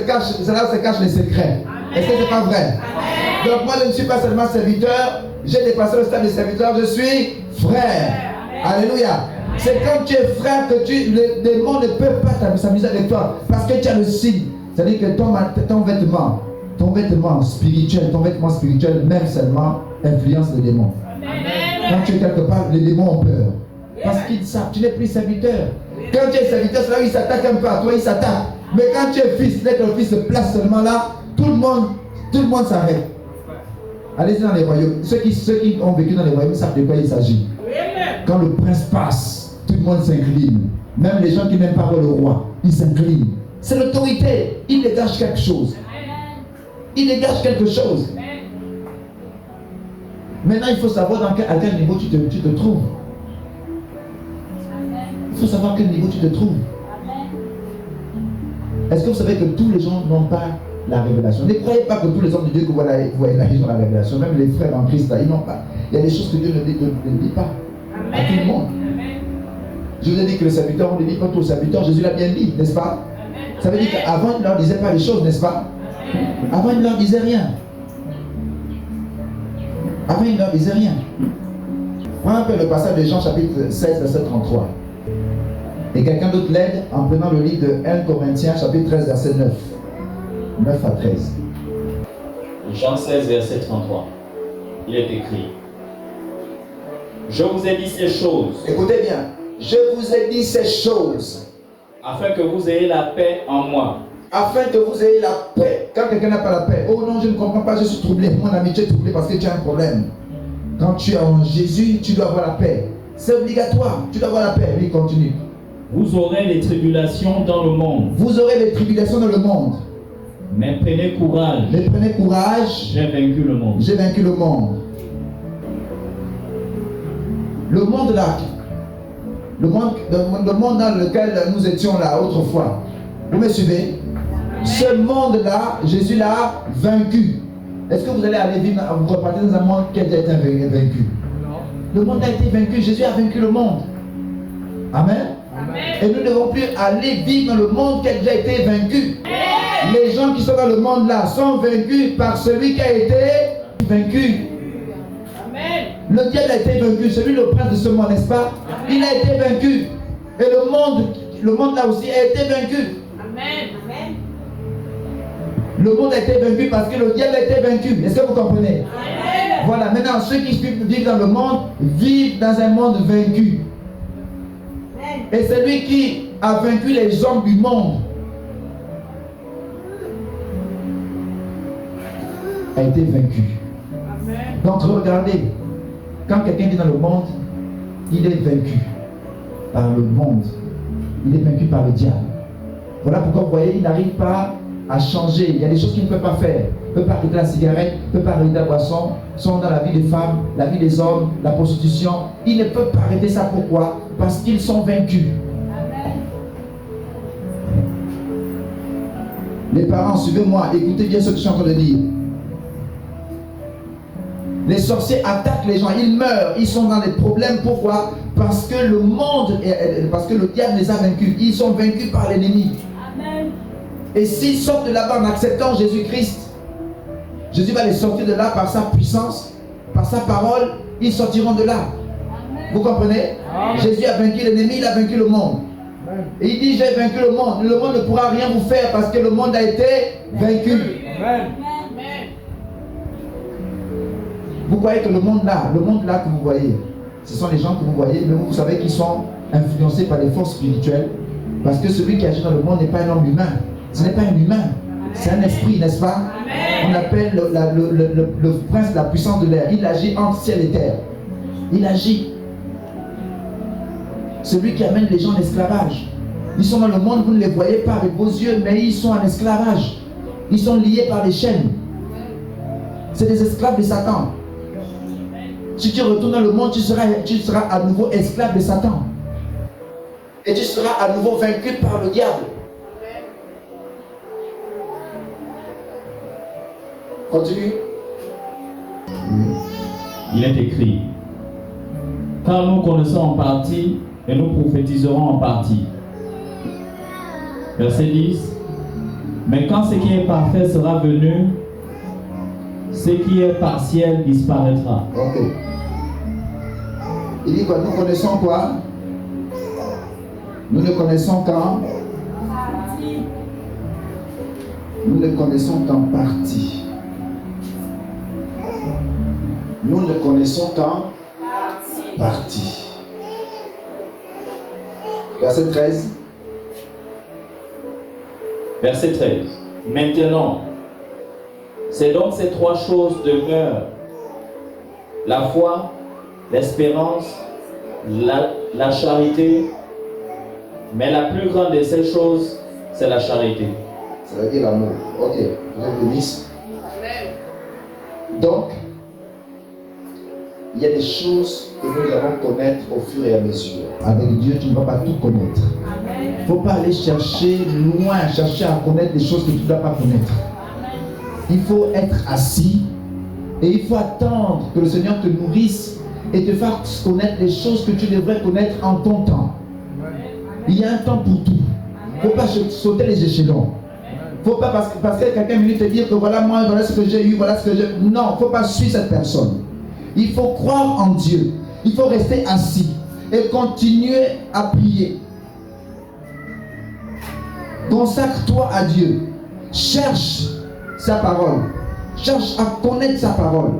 cachent les secrets. Est-ce que c'est pas vrai? Donc moi, je ne suis pas seulement serviteur, j'ai dépassé le stade de serviteur, je suis frère. Alléluia. C'est quand tu es frère que le démon ne peut pas s'amuser avec toi. Parce que tu as le signe. C'est-à-dire que ton vêtement spirituel, même seulement, influence le démon. Quand tu es quelque part, les démons ont peur. Parce qu'ils savent, tu n'es plus serviteur. Quand tu es serviteur, c'est là où ils s'attaquent un peu à toi, ils s'attaquent. Mais quand tu es fils, dès que le fils se place seulement là, tout le monde s'arrête. Allez-y dans les royaumes. Ceux qui ont vécu dans les royaumes savent de quoi il s'agit. Quand le prince passe, tout le monde s'incline. Même les gens qui n'aiment pas le roi, ils s'inclinent. C'est l'autorité. Il dégage quelque chose. Il dégage quelque chose. Maintenant, il faut savoir à quel niveau tu te trouves. Il faut savoir à quel niveau tu te trouves. Est-ce que vous savez que tous les gens n'ont pas la révélation? Ne croyez pas que tous les hommes de Dieu que vous voyez là, ils ont la révélation. Même les frères en Christ là, ils n'ont pas. Il y a des choses que Dieu ne dit pas à tout le monde. Je vous ai dit que le serviteur, on ne dit pas tout au serviteur. Jésus l'a bien dit, n'est-ce pas? Ça veut dire qu'avant, il ne leur disait pas les choses, n'est-ce pas? Avant, il ne leur disait rien. Avant, il ne leur disait rien. Prends un peu le passage de Jean chapitre 16, verset 33. Et quelqu'un d'autre l'aide en prenant le livre de 1 Corinthiens chapitre 13, verset 9. 9 à 13. Jean 16, verset 33. Il est écrit: je vous ai dit ces choses. Écoutez bien. Je vous ai dit ces choses. Afin que vous ayez la paix en moi. Afin que vous ayez la paix. Quand quelqu'un n'a pas la paix, oh non, je ne comprends pas, je suis troublé. Mon ami, tu es troublé parce que tu as un problème. Quand tu es en Jésus, tu dois avoir la paix. C'est obligatoire. Tu dois avoir la paix. Lui, continue. Vous aurez les tribulations dans le monde. Vous aurez les tribulations dans le monde. Mais prenez courage. Mais prenez courage. J'ai vaincu le monde. J'ai vaincu le monde. Le monde là. Le monde dans lequel nous étions là autrefois. Vous me suivez? Ce monde-là, Jésus l'a vaincu. Est-ce que vous allez aller vivre, vous repartez dans un monde qui a déjà été vaincu? Non. Le monde a été vaincu. Jésus a vaincu le monde. Amen. Amen. Et nous ne devons plus aller vivre dans le monde qui a déjà été vaincu. Amen. Les gens qui sont dans le monde là sont vaincus par celui qui a été vaincu. Amen. Le diable a été vaincu, celui le prince de ce monde, n'est-ce pas? Il a été vaincu. Et le monde là aussi a été vaincu. Amen. Amen. Le monde a été vaincu parce que le diable a été vaincu. Est-ce que vous comprenez? Amen. Voilà, maintenant ceux qui vivent dans le monde vivent dans un monde vaincu. Amen. Et celui qui a vaincu les hommes du monde a été vaincu. Amen. Donc regardez, quand quelqu'un est dans le monde, il est vaincu par le monde. Il est vaincu par le diable. Voilà pourquoi vous voyez, il n'arrive pas à changer. Il y a des choses qu'il ne peut pas faire. Il ne peut pas arrêter la cigarette, il ne peut pas arrêter la boisson. Sont dans la vie des femmes, la vie des hommes, la prostitution. Il ne peut pas arrêter ça. Pourquoi? Parce qu'ils sont vaincus. Amen. Les parents, suivez-moi, écoutez bien ce que je suis en train de dire. Les sorciers attaquent les gens, ils meurent, ils sont dans des problèmes. Pourquoi? Parce que le monde, parce que le diable les a vaincus. Ils sont vaincus par l'ennemi. Amen. Et s'ils sortent de là-bas en acceptant Jésus-Christ, Jésus va les sortir de là par sa puissance, par sa parole. Ils sortiront de là. Amen. Vous comprenez? Amen. Jésus a vaincu l'ennemi, il a vaincu le monde. Amen. Et il dit: j'ai vaincu le monde. Le monde ne pourra rien vous faire parce que le monde a été vaincu. Amen. Vous voyez que le monde là que vous voyez, ce sont les gens que vous voyez, mais vous savez qu'ils sont influencés par des forces spirituelles. Parce que celui qui agit dans le monde n'est pas un homme humain. Ce n'est pas un humain. C'est un esprit, n'est-ce pas? On appelle le prince de la puissance de l'air. Il agit entre ciel et terre. Il agit. Celui qui amène les gens en esclavage. Ils sont dans le monde, vous ne les voyez pas avec vos yeux, mais ils sont en esclavage. Ils sont liés par des chaînes. C'est des esclaves de Satan. Si tu retournes dans le monde, tu seras à nouveau esclave de Satan. Et tu seras à nouveau vaincu par le diable. Continue. Il est écrit: Car nous connaissons en partie et nous prophétiserons en partie. Verset 10. Mais quand ce qui est parfait sera venu, ce qui est partiel disparaîtra. Ok. Il dit quoi? Nous connaissons quoi? Nous ne connaissons qu'en partie. Nous ne connaissons qu'en partie. Nous ne connaissons qu'en partie. Verset 13. Verset 13. Maintenant, c'est donc ces trois choses demeurent: la foi, l'espérance, la charité. Mais la plus grande de ces choses, c'est la charité. Ça veut dire l'amour. Ok, je bénisse. Donc, il y a des choses que nous allons connaître au fur et à mesure. Avec Dieu, tu ne vas pas tout connaître. Il ne faut pas aller chercher loin, chercher à connaître des choses que tu ne dois pas connaître. Il faut être assis et il faut attendre que le Seigneur te nourrisse et te fasse connaître des choses que tu devrais connaître en ton temps. Il y a un temps pour tout. Il ne faut pas sauter les échelons. Il ne faut pas parce que quelqu'un vient te dire que voilà moi, voilà ce que j'ai eu, voilà ce que j'ai. Non, il ne faut pas suivre cette personne. Il faut croire en Dieu. Il faut rester assis et continuer à prier. Consacre-toi à Dieu. Cherche sa parole. Cherche à connaître sa parole.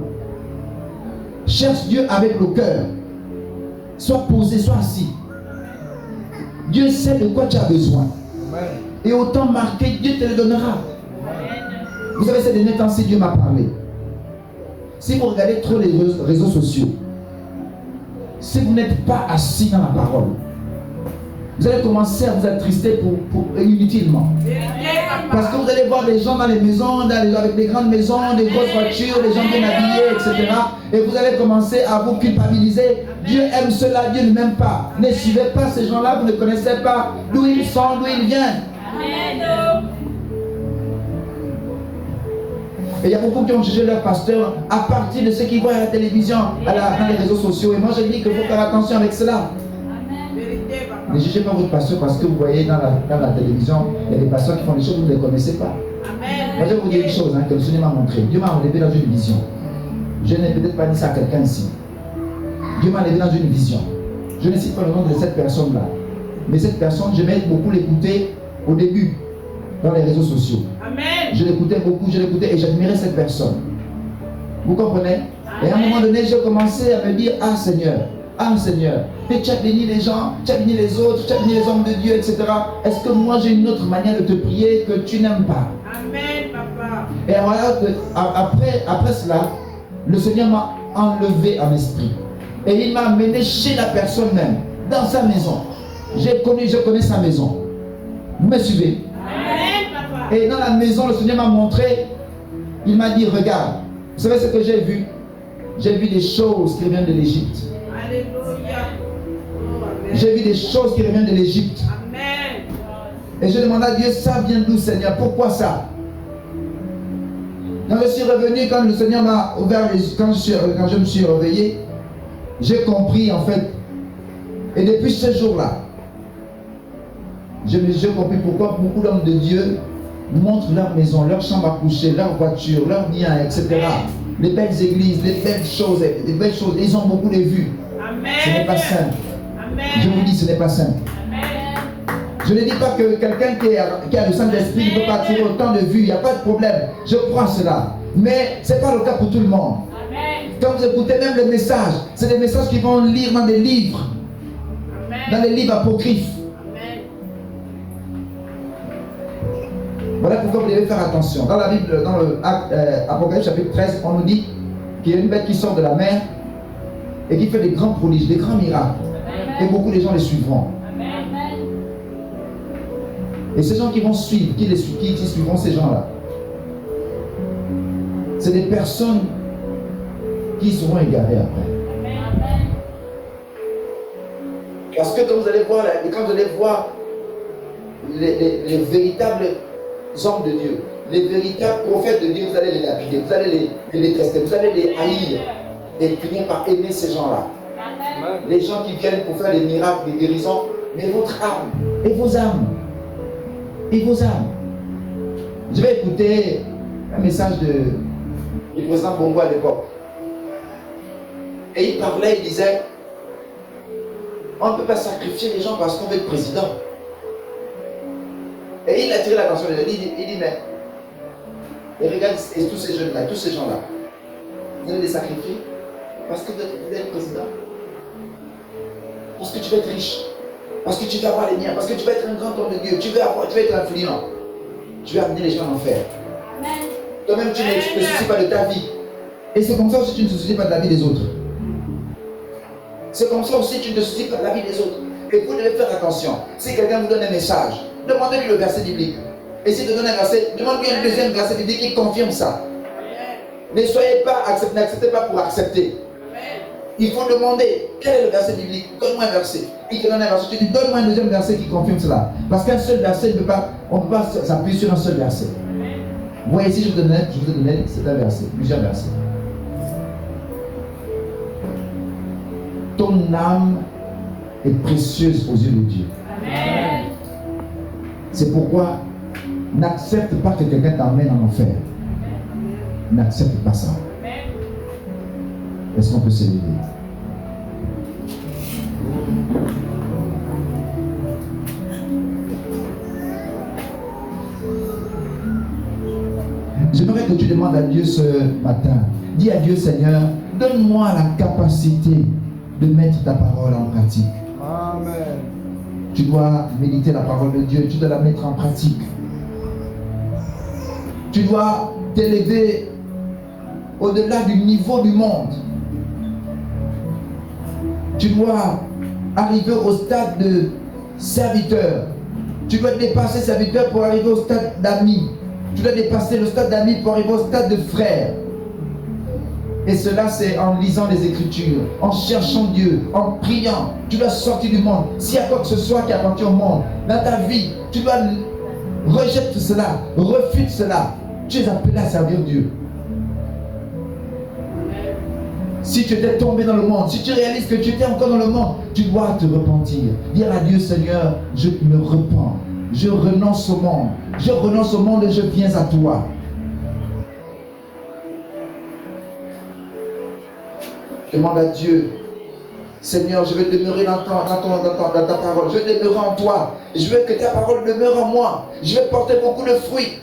Cherche Dieu avec le cœur. Sois posé, sois assis. Dieu sait de quoi tu as besoin. Et au temps marqué, Dieu te le donnera. Vous savez, ces derniers temps, si Dieu m'a parlé. Si vous regardez trop les réseaux sociaux, si vous n'êtes pas assis dans la parole, vous allez commencer à vous attrister inutilement. Parce que vous allez voir des gens dans les maisons, avec des grandes maisons, des grosses voitures, des gens bien habillés, etc. Et vous allez commencer à vous culpabiliser. Dieu aime cela, Dieu ne m'aime pas. Ne suivez pas ces gens-là, vous ne connaissez pas d'où ils sont, d'où ils viennent. Et il y a beaucoup qui ont jugé leur pasteur à partir de ce qu'ils voient à la télévision, dans les réseaux sociaux. Et moi je dis qu'il faut faire attention avec cela. Ne jugez pas votre pasteur parce que vous voyez dans la télévision, il y a des pasteurs qui font des choses que vous ne les connaissez pas. Moi je vais vous dire une chose que le Seigneur m'a montré. Dieu m'a enlevé dans une vision. Je n'ai peut-être pas dit ça à quelqu'un ici. Dieu m'a enlevé dans une vision. Je ne cite pas le nom de cette personne-là. Mais cette personne, j'aimais beaucoup l'écouter au début dans les réseaux sociaux. Je l'écoutais beaucoup, et j'admirais cette personne. Vous comprenez? Et à un moment donné, j'ai commencé à me dire, ah Seigneur, mais tu as béni les gens, tu as béni les autres, tu as béni les hommes de Dieu, etc. Est-ce que moi j'ai une autre manière de te prier que tu n'aimes pas? Amen, papa. Et voilà, après cela, le Seigneur m'a enlevé en esprit. Et il m'a amené chez la personne même, dans sa maison. Je connais sa maison. Vous me suivez? Amen, papa. Et dans la maison, le Seigneur m'a montré, il m'a dit, regarde, vous savez ce que j'ai vu? J'ai vu des choses qui reviennent de l'Égypte. Alléluia. Oh, amen. J'ai vu des choses qui reviennent de l'Égypte. Amen. Et je demandais à Dieu, ça vient d'où, Seigneur? Pourquoi ça? Quand je suis revenu, quand le Seigneur m'a ouvert les yeux, quand je me suis réveillé, j'ai compris en fait. Et depuis ce jour-là, j'ai compris pourquoi beaucoup d'hommes de Dieu montrent leur maison, leur chambre à coucher, leur voiture, leurs biens, etc. Les belles églises, les belles choses. Ils ont beaucoup de vues. Amen. Ce n'est pas simple. Amen. Je vous dis, ce n'est pas simple. Amen. Je ne dis pas que quelqu'un qui a le Saint-Esprit ne peut pas attirer autant de vues. Il n'y a pas de problème. Je crois cela. Mais ce n'est pas le cas pour tout le monde. Amen. Quand vous écoutez même les messages, c'est des messages qu'ils vont lire dans des livres. Amen. Dans les livres apocryphes. Amen. Voilà pourquoi vous devez faire attention. Dans la Bible, dans le Apocalypse chapitre 13, on nous dit qu'il y a une bête qui sort de la mer et qui fait des grands prodiges, des grands miracles. Et beaucoup de gens les suivront. Et ces gens qui vont suivre, qui suivront ces gens-là, c'est des personnes qui seront égarées après. Parce que quand vous allez voir les véritables hommes de Dieu, les véritables prophètes de Dieu, vous allez les lapider, vous allez les détester, vous allez les haïr et finir par aimer ces gens-là. Les gens qui viennent pour faire des miracles, des guérisons, mais votre âme et vos âmes. Et vos âmes. Je vais écouter un message du président Bongo à l'époque. Et il parlait, il disait, on ne peut pas sacrifier les gens parce qu'on veut être président. Et il a tiré l'attention, il dit, mais et regarde, et tous ces jeunes-là, tous ces gens-là, vous allez les sacrifier parce que vous êtes être président. Parce que tu vas être riche. Parce que tu vas avoir les miens. Parce que tu vas être un grand homme de Dieu. Tu vas être influent. Tu vas amener les gens en enfer. Toi-même, tu ne te soucies pas de ta vie. Et c'est comme ça aussi que tu ne te soucies pas de la vie des autres. C'est comme ça aussi que tu ne te soucies pas de la vie des autres. Et vous devez faire attention. Si quelqu'un vous donne un message, demandez-lui le verset biblique. Et s'il te donne un verset, demande-lui un deuxième verset biblique qui confirme ça. Ne soyez pas acceptés, n'acceptez pas pour accepter. Il faut demander quel est le verset biblique. Donne-moi un verset. Il te donne un verset. Tu dis donne-moi un deuxième verset qui confirme cela. Parce qu'un seul verset, on ne peut pas s'appuyer sur un seul verset. Vous voyez ici, je vous ai donné, c'est un verset, plusieurs versets. Ton âme est précieuse aux yeux de Dieu. Amen. C'est pourquoi n'accepte pas que quelqu'un t'emmène en enfer. N'accepte pas ça. Est-ce qu'on peut se lever? J'aimerais que tu demandes à Dieu ce matin. Dis à Dieu, Seigneur, donne-moi la capacité de mettre ta parole en pratique. Amen. Tu dois méditer la parole de Dieu, tu dois la mettre en pratique. Tu dois t'élever au-delà du niveau du monde. Tu dois arriver au stade de serviteur. Tu dois dépasser serviteur pour arriver au stade d'ami. Tu dois dépasser le stade d'ami pour arriver au stade de frère. Et cela, c'est en lisant les Écritures, en cherchant Dieu, en priant. Tu dois sortir du monde. S'il y a quoi que ce soit qui appartient au monde, dans ta vie, tu dois rejeter cela, refute cela. Tu es appelé à servir Dieu. Si tu étais tombé dans le monde, si tu réalises que tu étais encore dans le monde, tu dois te repentir. Dire à Dieu, Seigneur, je me repens. Je renonce au monde. Je renonce au monde et je viens à toi. Demande à Dieu, Seigneur, je veux demeurer dans ta parole. Je veux demeurer en toi. Je veux que ta parole demeure en moi. Je veux porter beaucoup de fruits.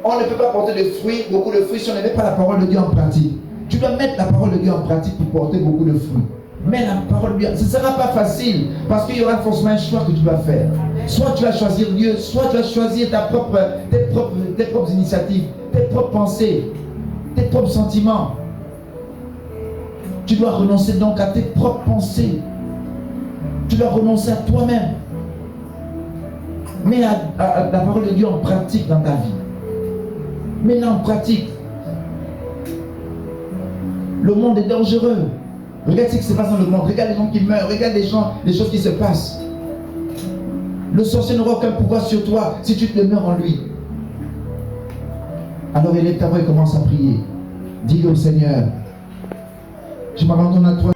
On ne peut pas porter de fruits, beaucoup de fruits, si on ne met pas la parole de Dieu en pratique. Tu dois mettre la parole de Dieu en pratique pour porter beaucoup de fruits. Mets la parole de Dieu. Ce ne sera pas facile parce qu'il y aura forcément un choix que tu dois faire. Soit tu vas choisir Dieu, soit tu vas choisir tes propres initiatives, tes propres pensées, tes propres sentiments. Tu dois renoncer donc à tes propres pensées. Tu dois renoncer à toi-même. Mets la parole de Dieu en pratique dans ta vie. Mets-la en pratique. Le monde est dangereux. Regarde ce qui se passe dans le monde. Regarde les gens qui meurent. Regarde les choses qui se passent. Le sorcier n'aura aucun pouvoir sur toi si tu te demeures en lui. Alors élève ta voix et commence à prier. Dis au Seigneur, je m'abandonne à toi.